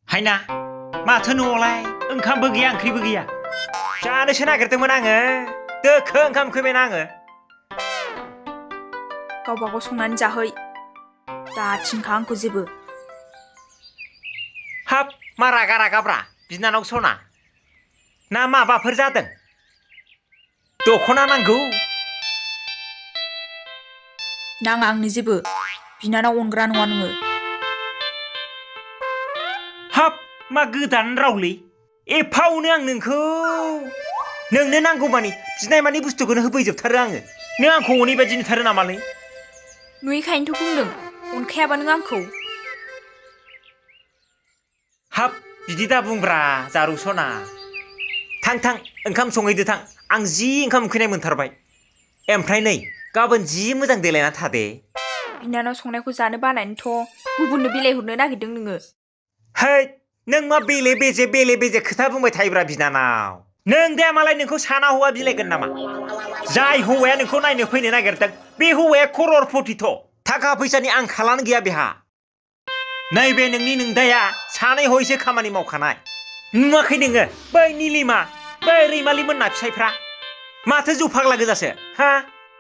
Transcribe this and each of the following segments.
हायना माथो न'आवलाय ओंखामबो गैया ओंख्रिबो गैया जानोसो नागिरदोंमोन आङो दोखो ओंखाम उखैबायना आङो गावबागाव संनानै जाहै दा थिनखा आंखौ जेबो हाब मा रागा रागाब्रा बिनानाव सना ना माबाफोर जादों दख'ना नांगौ नाङा आंनो जेबो बिनानाव अनग्रा नङा नोङो हाब मा गोदान रावलै एफा अनो आं नोंखौ नोंनो नांगौ मानि बिनाय मानि बुस्थुखौनो होफैजोबथारो आङो नों आंखौ अनै बायदि नुथारो नामालै नुयैखायनोथ' बुंदों अनखायाबा नों आंखौ हाब बिदि दा बुंब्रा जारौ सना थां थां ओंखाम संहैदो थां आं जि ओंखाम उखैनाय मोनथारबाय ओमफ्राय नै गाबोन जि मोजां देलायना थादे बिनानाव संनायखौ जानो बानायनोथ' गुबुननो बिलायहरनो नागिरदों नोङो हैद नों मा बेले बेजे खोथा बुंबाय थायोब्रा बिनानाव नों दा मालाय नोंखौ साना हौवा बिलाइगोन नामा जाय हौवाया नोंखौ नायनो फैनो नागिरदों बे हौवाया खर'रपतिथ' थाखा फैसानि आंखालानो गैया बेहा नैबे नोंनि नोंदाया सानै हयसो खामानि मावखानाय नुवाखै नोङो बै निलिमा बै रैमालि मोनना फिसायफ्रा माथो जौ फाग्ला गोजासो हा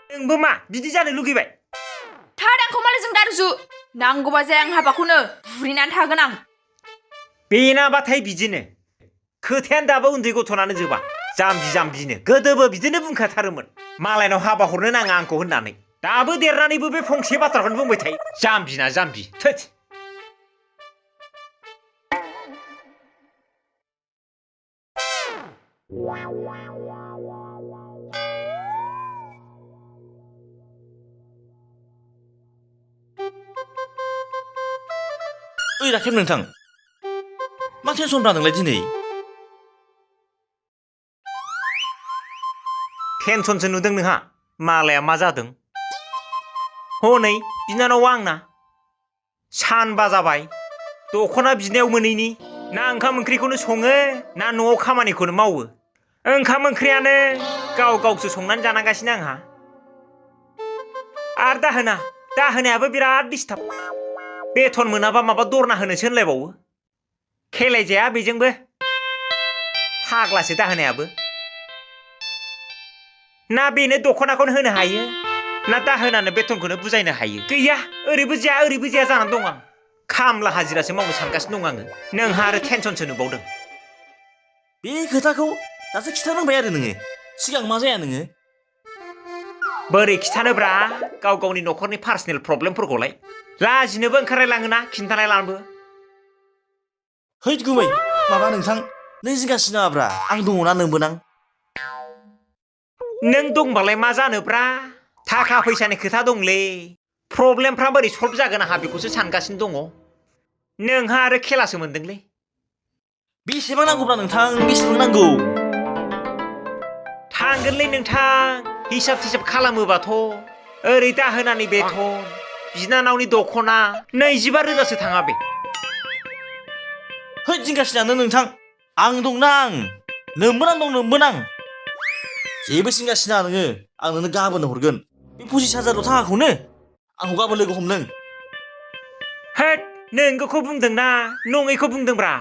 नोंबो मा बिदि जानो लुगैबाय थार आंखौ मालायजों दारुजु नांगौबा जाया आं हाबाखौनो बुरैनानै थागोन आं बेनाबाथाय बिदिनो खोथायानो दाबो उन्दै गथ'नानो जोबा जाम्बिनो गोदोबो बिदिनो बुंखाथारोमोन मालायनाव हाबा हरनो नाङा आंखौ होननानै दाबो देरनानैबो बे फंसे बाथ्राखौनो बुंबाय थायो जाम्बिना जाम्बि थोथ ओइ राखेब नोंथां मा टेनसन जादोंलाय दिनै टेनसनसो नुदों नोंहा मालाया मा जादों हनै बिनानावा आंना सानबा जाबाय दख'ना बिनायाव मोनैनि ना ओंखाम ओंख्रिखौनो सङो ना न'आव खामानिखौनो मावो ओंखाम ओंख्रियानो गावसो संनानै जानांगासिनो आंहा आरो दाहोनायाबो बिराद डिस्टार्ब बेथन मोनाबा माबा दरना होनोसो होनलायबावो खेलायजाया बेजोंबो फाग्लासो दाहोनायाबो ना बेनो दख'नाखौनो होनो हायो ना दाहोनानो बेथनखौनो बुजायनो हायो गैया ओरैबो जाया जानानै दं आं खामला हाजिरासो मावनो सानगासिनो दं आङो नोंहा आरो टेनसनसो नुबावदों बे खोथाखौ दासो खिथानांबाय आरो नोङो सिगां मा जाया नोङो बोरै खिथानोब्रा गावनि न'खरनि पार्सनेल प्रब्लेमफोरखौलाय लाजिनोबो ओंखारलायलाङोना खिन्थालायलांनोबो हैद गुमै माबा नोंथां नों जिंगासिनो नाङाब्रा आं दङना नोंबोनां नों दंबालाय मा जानोब्रा थाखा फैसानि खोथा दंलै प्रब्लेमफ्रा बोरै सल्भ जागोन आंहा बेखौसो सानगासिनो दङ नोंहा आरो खेलासो मोनदोंलै बेसेबां नांगौब्रा नोंथां बेसेबां नांगौ थांगोनलै नोंथां हिसाब थिसाब खालामोबाथ' ओरै दाहोनानि बेथन बिनानावनि दख'ना 25,000सो थाङा बे हैद जिंगासिनानो नोंथां आं दंना आं नोंबोनां जेबो सिंगासिना नोङो आं नोंनो गाबोन हरगोन बे 25,000 थाखाखौनो आंखौ गाबोन लोगो हम नों हैद नोंगौखौ बुंदोंना नङैखौ बुंदोंब्रा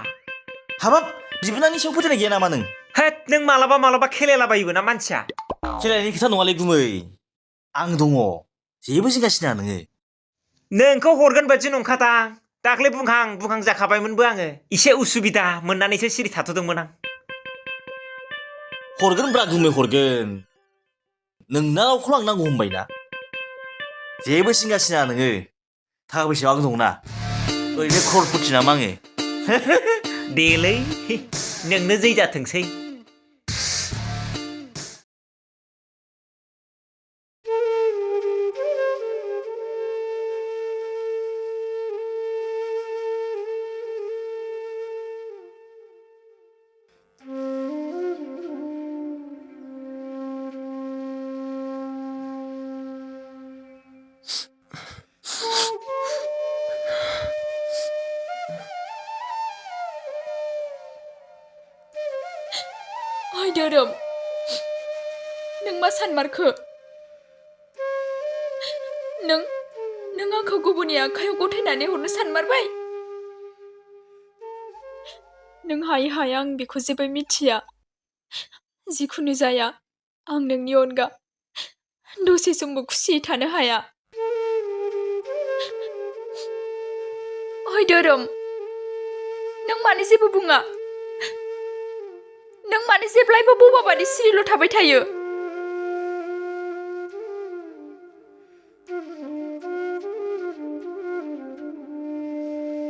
हाबाब बिबोनांनि सायाव फोथायनाय गैया नामा नों हैद नों मालाबा खेलायलाबायोबो ना मानसिया खेलायनायनि खोथा नङालै गुमै आं दङ जेबो जिंगासिना नोङो नोंखौ हरगोन बादि नंखादां दाख्लै बुंहां जाखाबायमोनबो आङो एसे उसुबिदा मोननानैसो सिरि थाथ'दोंमोन आं हरगोनब्रा गुमै हरगोन नोंनावखौ लांनांगौ होनबायना जेबो सिंगासिना नोङो थाखा फैसायाव आं दंना ओरैनो क्ररपति नामा आङो देलै नोंनो जै जाथोंसै ओइ धोरोम नों मा सानमारखो? नों आंखौ गुबुननि आखायाव गथायनानै हरनो सानमारबाय? नों हायो हाया आं बेखौ जेबो मिथिया। जिखुनु जाया आं नोंनि अनगा दसे समबो खुसियै थानो हाया। ओइ धोरोम, नों मानो जेबो बुङा? नों मानो जेब्लायबो बबा बादि सिरिल' थाबाय थायो?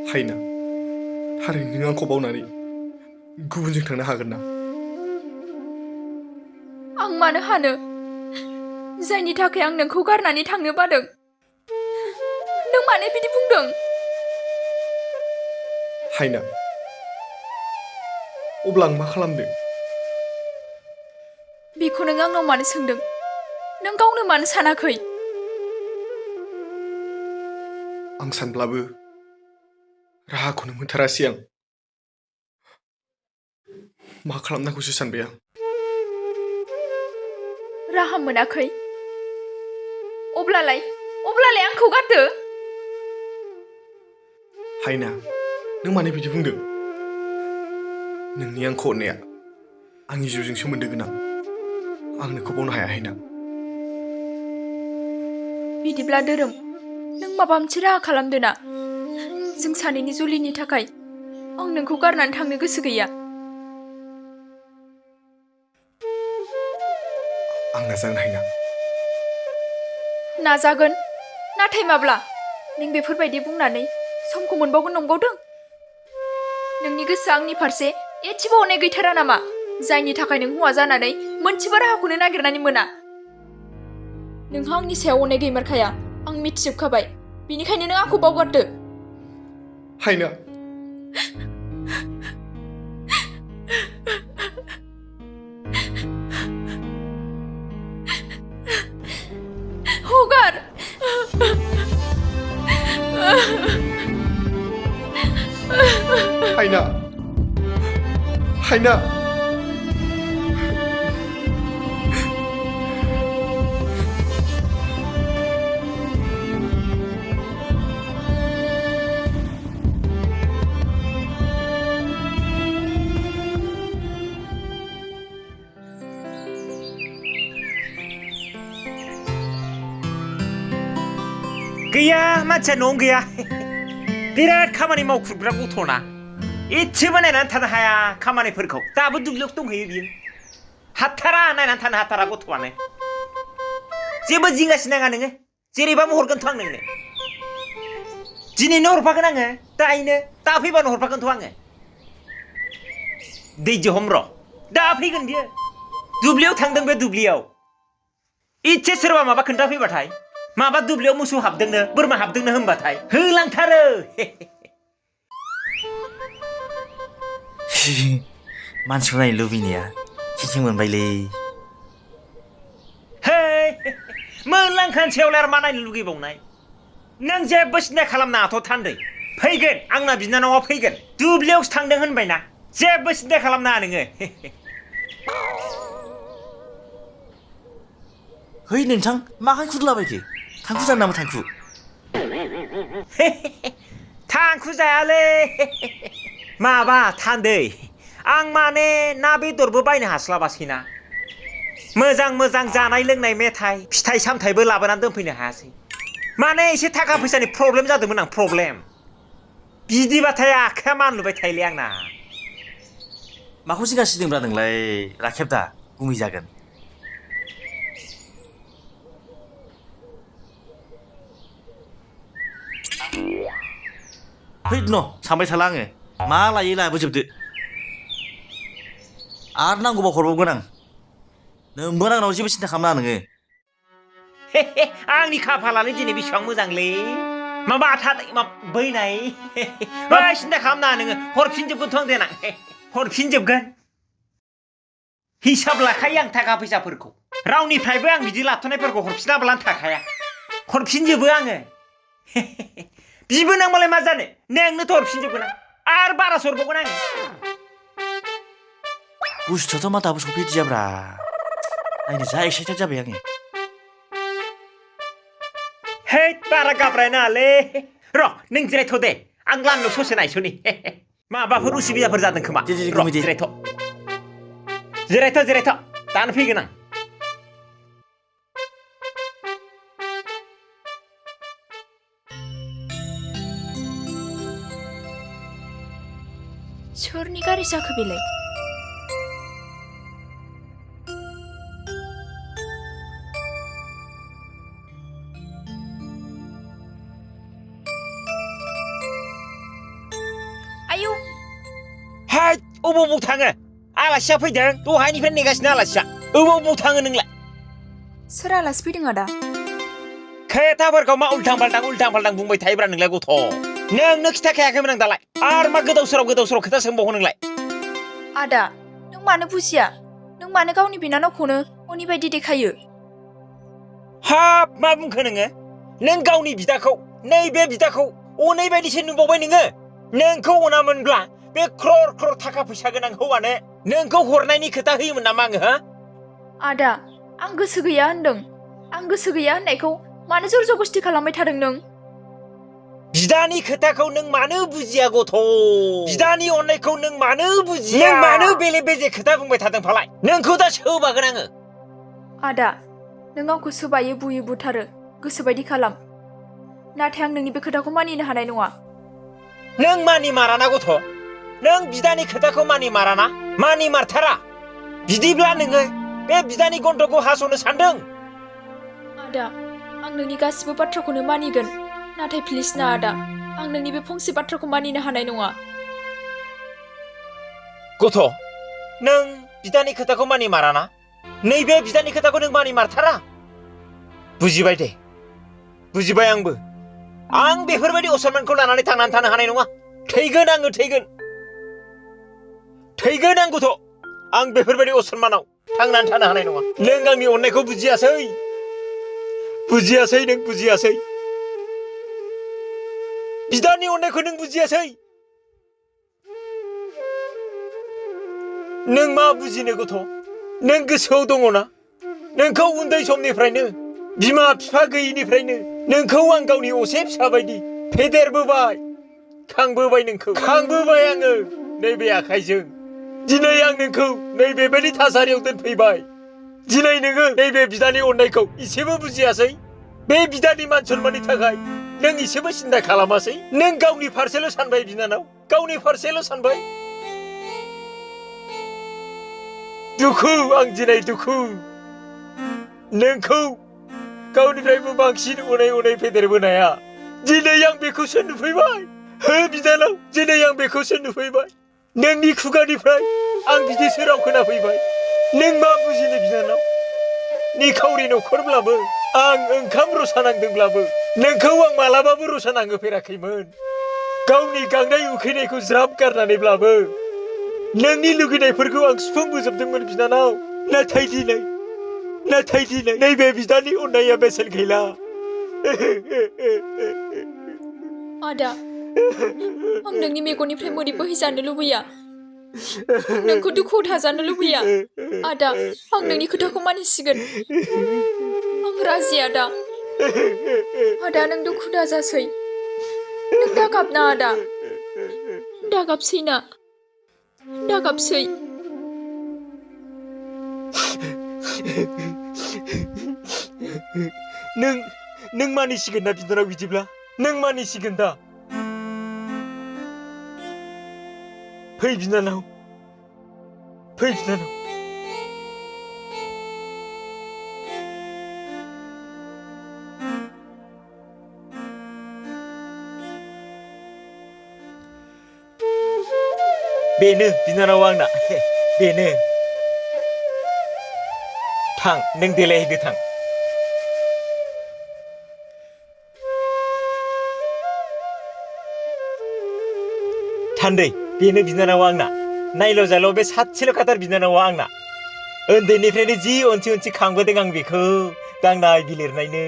हायना, थारैनो नों आंखौ बावनानै गुबुनजों थांनो हागोन ना? आं मानो हानो, जायनि थाखाय आं नोंखौ गारनानै थांनो बादों। नों मानो बिदि बुंदों? हायना, अब्ला आं मा खालामदों? बेखौ नों आंनाव मानो सोंदों? नों गावनो मानो सानाखै? आं सानब्लाबो राहाखौनो मोनथारासै आं। मा खालामनांगौसो सानबाय आं। राहा मोनाखै? अब्लालाय आंखौ गारदो। हायना, नों मानो बिदि बुंदों? नोंनि आंखौ अननाया आंनि जिउजों सोमोन्दो गोनां। आं नोंखौ बावनो हाया हायना। बिदिब्ला धोरोम, नों माबा मोनसे राहा खालामदो ना। जों सानैनि जुलिनि थाखाय आं नोंखौ गारनानै थांनो गोसो गैया। आं नाजागोन हायना। नाजागोन? नाथाय माब्ला? नों बेफोरबायदि बुंनानै समखौ मोनबावगोन नंबावदों? नोंनि गोसोआ आंनि फारसे एसेबो अननाय गैथारा नामा? जायनि थाखाय नों हौवा जानानै मोनसेबो राहाखौनो नागिरनानै मोना। नोंहा आंनि सायाव अननाय गैमारखाया, आं मिथिजोबखाबाय। बेनिखायनो नों आंखौ बावगारदो। हायना, हगार! हायना, हायना। गैया, मानसिया न'आवनो गैया। बिराद खामानि मावख्रुबग्रा गथ'ना। इसेबो नायनानै थानो हाया खामानिफोरखौ। दाबो दुब्लियावसो दंहैयो बियो। हाथारा, नायनानै थानो हाथारा गथ'आनो। जेबो जिंगा सिनाङा नोङो। जेरैबाबो हरगोनथ' आं नोंनो। दिनैनो हरफागोन आङो। दा फैबानो हरफागोनथ' आङो। दैजो हम र'। दा फैगोन बियो। दुब्लियाव थांदों बे दुब्लियाव। इसे सोरबा माबा खोन्थाफैबाथाय, माबा दुब्लियाव मोसौ हाबदोंनो, बोरमा हाबदोंनो होनबाथाय होलांथारो। मानसिखौ नायनो लुबैनाया खिथिं मोनबायलै। है, मोनलांखानोसैयावलाय आरो मा नायनो लुगैबावनाय? नों जेबो सिन्था खालामनाङाथ' थान्दै। फैगोन, आंना बिनानावा फैगोन। दुब्लियावसो थांदों होनबायना। जेबो सिन्था खालामनाङा नोङो। है नोंथां, माखाय खुरलाबायखो? थांखु जानो नामा थांखु? थांखु जायालै। माबा थान्दै, आं माने ना बेदरबो बायनो हास्लाबासैना। मोजां मोजां जानाय लोंनाय मेथाइ, फिथाइ सामथाइबो लाबोनानै दोनफैनो हायासै। माने एसे थाखा फैसानि प्रब्लेम जादोंमोन आं, प्रब्लेम। बिदिबाथाय आखाया मानलुबाय थायोलै आंना। माखौ जिंगासिदोंब्रा नोंलाय? राखेब दा, गुमै जागोन। है न' सानबाय थाला आङो। मा लायो लाबोजोबदो। आरो नांगौबा हरबावगोन आं। नोंबो आंनाव जेबो सिन्था खालामनाङा नोङो। आंनि खाफालानो दिनै बेसेबां मोजांलै। माबा बैनाय। सिन्था खालामनाङा नोङो। हरफिनजोबगोनथ' आं देनां। हरफिनजोबगोन। हिसाब लाखायो आं थाखा फैसाफोरखौ। रावनिफ्रायबो आं बिदि लाथ'नायफोरखौ हरफिनाब्लानो थाखाया। हरफिनजोबो आङो। बिबोनांबालाय मा जानो? नोंनोथ' हरफिनजोबगोन आं। आरो बारासो हरबावगोन आङो। बुस्थुआथ' मा दाबो सफैदियाब्रा। नायनो जा एक्साइटेड जाबाय आङो हेय बारा गाब्रायनाङालै र' नों जिरायथ' दे आं लामायाव ससे नायस'नि माबाफोर उसुबिदाफोर जादों खोमा दे, र' गुमै दे। जिरायथ' दानो फैगोन आं सोरनि गारि जाखो बेलाय आयौ हेय अबाव थाङो आलासिया फैदों दहायनिफ्राय नेगासिनो आलासिया अबाव थाङो नोंलाय सोर आलासि फैदों आदा खोथाफोरखौ मा उल्थां फाल्थां बुंबाय थायोब्रा नोंलाय गथ' नोंनो खिथाखायाखैमोन आं दालाय आरो मा गोदाव सोराव खोथा सोंबावो नोंलाय आदा नों मानो बुजिया नों मानो गावनि बिनानावखौनो अनि बायदि देखायो हाब मा बुंखो नोङो नों गावनि बिदाखौ नैबे बिदाखौ अनै बायदिसो नुबावबाय नोङो नोंखौ अनामोनब्ला बे क्रर थाखा फैसा गोनां हौवानो नोंखौ हरनायनि खोथा होयोमोन नामा आङो हा आदा आं गोसो गैया होनदों आं गोसो गैया होननायखौ मानो जर जबस्ति खालामबाय थादों नों बिदानि खोथाखौ नों मानो बुजिया गथ' बिदानि अननायखौ नों मानो बुजिया नों मानो बेले बेजे खोथा बुंबाय थादों फालाय नोंखौ दा सोबागोन आङो आदा नों आंखौ सोबायो बुयो बुथारो गोसोबायदि खालाम नाथाय आं नोंनि बे खोथाखौ मानिनो हानाय नङा नों मानि माराना गथ' नों बिदानि खोथाखौ मानि माराना मानि मारथारा बिदिब्ला नोङो बे बिदानि गन्थंखौ हास'नो सानदों आदा आं नोंनि गासिबो बाथ्राखौनो मानिगोन नाथाय प्लिज ना आदा आं नोंनि बे फंसे बाथ्राखौ मानिनो हानाय नङा गथ' नों बिदानि खोथाखौ मानि माराना नैबे बिदानि खोथाखौ नों मानि मारथारा बुजिबाय दे बुजिबाय आंबो आं बेफोरबायदि असनमानखौ लानानै थांनानै थानो हानाय नङा थैगोन आङो थैगोन आं गथ' आं बेफोरबायदि असनमानाव थांनानै थानो हानाय नङा नों आंनि अननायखौ बुजियासै नों बुजियासै बिदानि अननायखौ नों बुजियासै नों मा बुजिनो गथ' नों गोसोआव दङना नोंखौ उन्दै समनिफ्रायनो बिमा बिफा गैयिनिफ्रायनो नोंखौ आं गावनि असे फिसा बायदि फेदेरबोबाय खांबोबाय आङो नैबे आखाइजों दिनै आं नोंखौ नैबेबायदि थासारियाव दोनफैबाय दिनै नोङो नैबे बिदानि अननायखौ इसेबो बुजियासै बे बिदानि मान सन्माननि थाखाय नों इसेबो सिन्था खालामासै नों गावनि फारसेल' सानबाय बिनानाव गावनि फारसेल' सानबाय आं दिनै दुखु नोंखौ गावनिफ्रायबो बांसिन अनै फेदेरबोनाया दिनै आं बेखौसो नुफैबाय हो बिनानाव दिनै आं बेखौसो नुफैबाय नोंनि खुगानिफ्राय आं बिदिसो राव खोनाफैबाय नों मा बुजिनो बिनानाव निखावरि न'खरब्लाबो आं ओंखाम रसा नांदोंब्लाबो नोंखौ आं मालाबाबो रसा नांहोफेराखैमोन गावनि गांनाय उखैनायखौ ज्राब गारनानैब्लाबो नोंनि लुगैनायफोरखौ आं सुफुंबोजोबदोंमोन बिनानाव नाथाय दिनै नैबे बिदानि अननाया बेसेन गैला आदा आं नोंनि मेगननिफ्राय मोदै बोहैजानो लुबैया आं नोंखौ दुखुआव थाजानो लुबैया आदा आं नोंनि खोथाखौ मानिसिगोन आं राजि आदा नों दुखु दाजासै नों दागाबना आदा दागाबसै ना दागाबसै नों मानिसिगोन ना बिनानाव बिदिब्ला नों मानिसिगोन दा फै बिनानाव बेनो बिनानाव आंना बेनो थां नों देलायहैदो थां थान्दै बेनो बिनानावा आंना नायल' जायल' बे सासेल' खाथार बिनानावा आंना उन्दैनिफ्रायनो जि अनसि खांबोदों आं बेखौ दांनाय बिलिरनायनो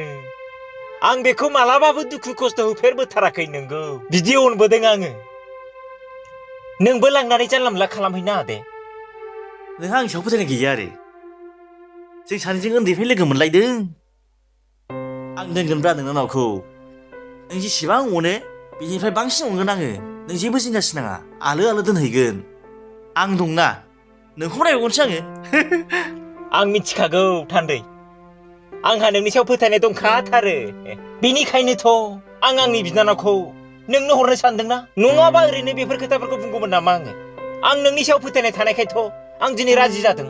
आं बेखौ मालाबाबो दुखु खस्थ' होफेरबोथाराखै नोंगौ बिदि अनबोदों आङो नोंबो लांनानै जानला मोनला खालामहैनाङा दे नोंहा आंनि सायाव फोथायनाय गैया आरो जों सानैजों उन्दैनिफ्राय लोगो मोनलायदों आं दोनगोनब्रा नोंनि नावखौ नों जेसेबां अनो बेनिफ्राय बांसिन अनगोन आङो नों जेबो जिंगा सिनाङा आलो आलो दोनहैगोन आं दंना नोंखौ नायबावगोनसो आङो आं मिथिखागौ थान्दै आंहा नोंनि सायाव फोथायनाय दंखाथारो बेनिखायनोथ' आं आंनि बिनानावखौ नोंनो हरनो सानदोंना नङाबा ओरैनो बेफोर खोथाफोरखौ बुंगौमोन नामा आं नोंनि सायाव फोथायनाय थानायखायथ' आं दिनै राजि जादों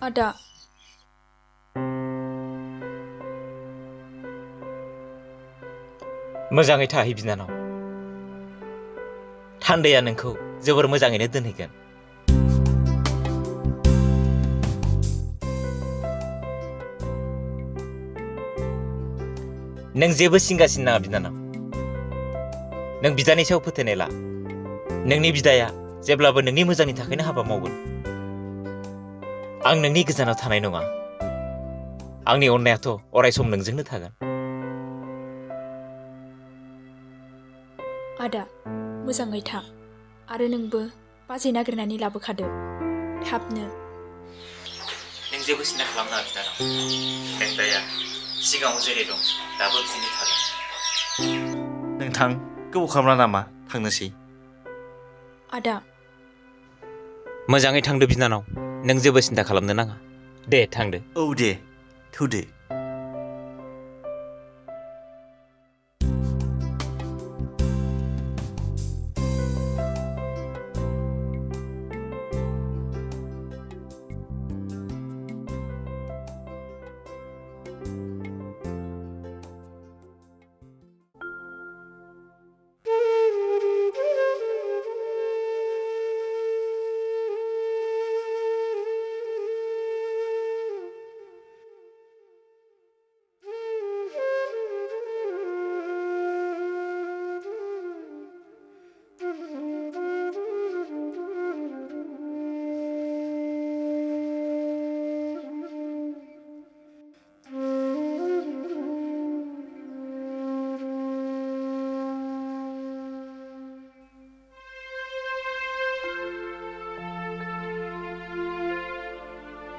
आदा मोजाङै थाहै बिनानाव थान्दैया नोंखौ जोबोर मोजाङैनो दोनहैगोन नों जेबो सिंगासिनो नाङा बिनानाव नों बिदानि सायाव फोथायनाय ला नोंनि बिदाया जेब्लाबो नोंनि मोजांनि थाखायनो हाबा मावगोन आं नोंनि गोजानाव थानाय नङा आंनि अननायाथ' अराय सम नोंजोंनो थागोन आदा मोजाङै था आरो नोंबो बाजै नागिरनानै लाबोखादो थाबनो नों जेबो सिन्था खालामनाङा बिनानाव नों दाया सिगाङाव जेरै दं दाबो बिदिनो थागोन नोंथां गोबाव खालामला नामा थांनोसै आदा मोजाङै थांदो बिनानाव नों जेबो सिन्था खालामनो नाङा दे थांदो औ दे थौदो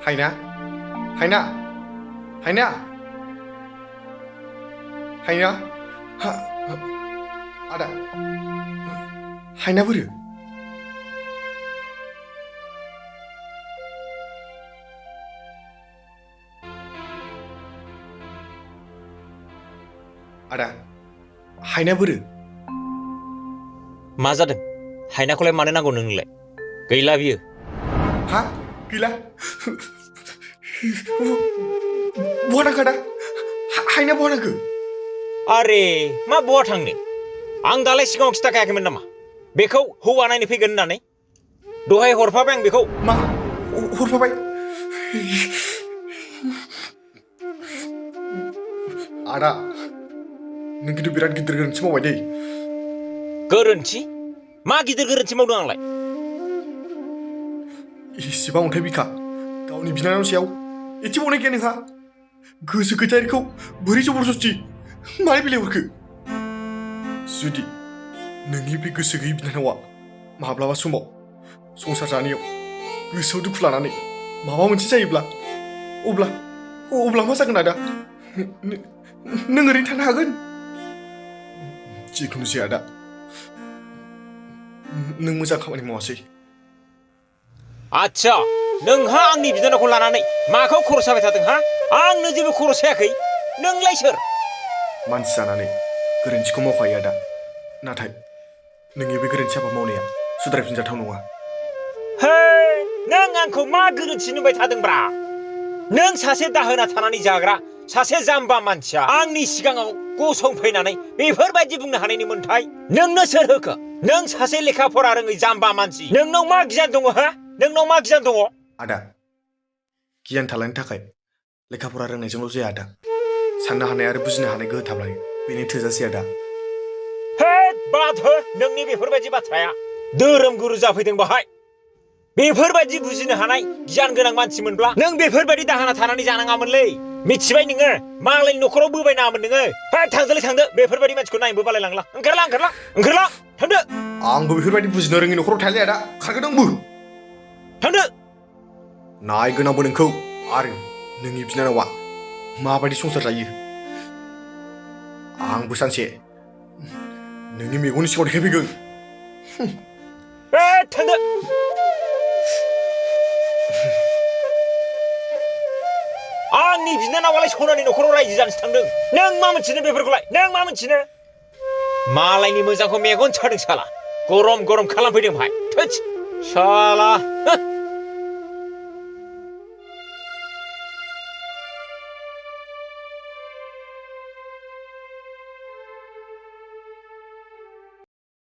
हायना हायना हायना हायना आदा हायना बोरो आदा हायना बोरो मा जादों हायनाखौलाय मानो नांगौ नोंनोलाय गैला बियो हा गैला बहा थांखो आदा हायना बहा थांखो आरे मा बहा थांनो आं दालाय सिगाङाव खिथाखायाखैमोन नामा बेखौ हौवा नायनो फैगोन होननानै दहाय हरफाबाय आं बेखौ मा हरफाबाय आदा नों खिन्थु बिराद गिदिर गोरोन्थि मावबाय दै गोरोन्थि मा गिदिर गोरोन्थि मावदों आंलाय इसेबां अन्थाइ बिखा गावनि बिनानावनि सायाव एसेबावनाय गैया नोंहा गोसो गैथारिखौ बोरै जबरदस्ति मारै बिलाइ हरखो जुदि नोंनि बे गोसो गैयै बिनानावा माब्लाबा समाव संसार जानायाव गोसोआव दुखु लानानै माबा मोनसे जायोब्ला अब्ला मा जागोन आदा नों ओरैनो थानो हागोन जिखुनु जाया आदा नों मोजां खामानि मावासै आच्छा नोंहा आंनि बिनानावखौ लानानै माखौ खर' साबाय थादों हा आंनो जेबो खर' सायाखै नोंलाय सोर मानसि जानानै गोरोन्थिखौ मावखायो आदा नाथाय नोंनि बे गोरोन्थि हाबा मावनाया सुद्रायफिनजाथाव नङा हे नों आंखौ मा गोरोन्थि नुबाय थादोंब्रा नों सासे दाहोना थानानै जाग्रा सासे जाम्बा मानसिया आंनि सिगाङाव गसंफैनानै बेफोरबायदि बुंनो हानायनि मोन्थाय नोंनो सोर होखो? नों सासे लेखा फरा रोङै जाम्बा मानसि। नोंनाव मा गियान दङ हा? नोंनाव मा गियान दङ? आदा गियान थालांनो थाखाय लेखा फरा रोंनायजोंल' जाया आदा साननो हानाय आरो बुजिनो हानाय गोहो थाब्लानो बेनो थोजासे आदा हेद बाद हो नोंनि बेफोरबायदि बाथ्राया धोरोम गुरु जाफैदों बाहाय बेफोरबायदि बुजिनो हानाय गियान गोनां मानसिमोनब्ला नों बेफोरबायदि दाहोना थानानै जानाङामोनलै मिथिबाय नोङो मालायनि न'खराव बोबाय नाङामोन नोङो हे थांदोलै थांदो बेफोरबायदि मानसिखौ नायनोबो बालायलांला ओंखारला थांदो आंबो बेफोरबायदि बुजिनो रोङि न'खराव थायालै आदा खारगोन आंबो थांदो नायगोन आंबो नोंखौ आरो नोंनि बिनानावा माबायदि संसार जायो आंबो सानसे नोंनि मेगननि सिगाङाव देखायफैगोन हे थांदो आंनि बिनानावालाय सनानि न'खराव रायजो जानोसो थांदों नों मा मोनथिनो बेफोरखौलाय नों मा मोनथिनो मालायनि मोजांखौ मेगन सादों साला गरम खालामफैदों भाय थोस साला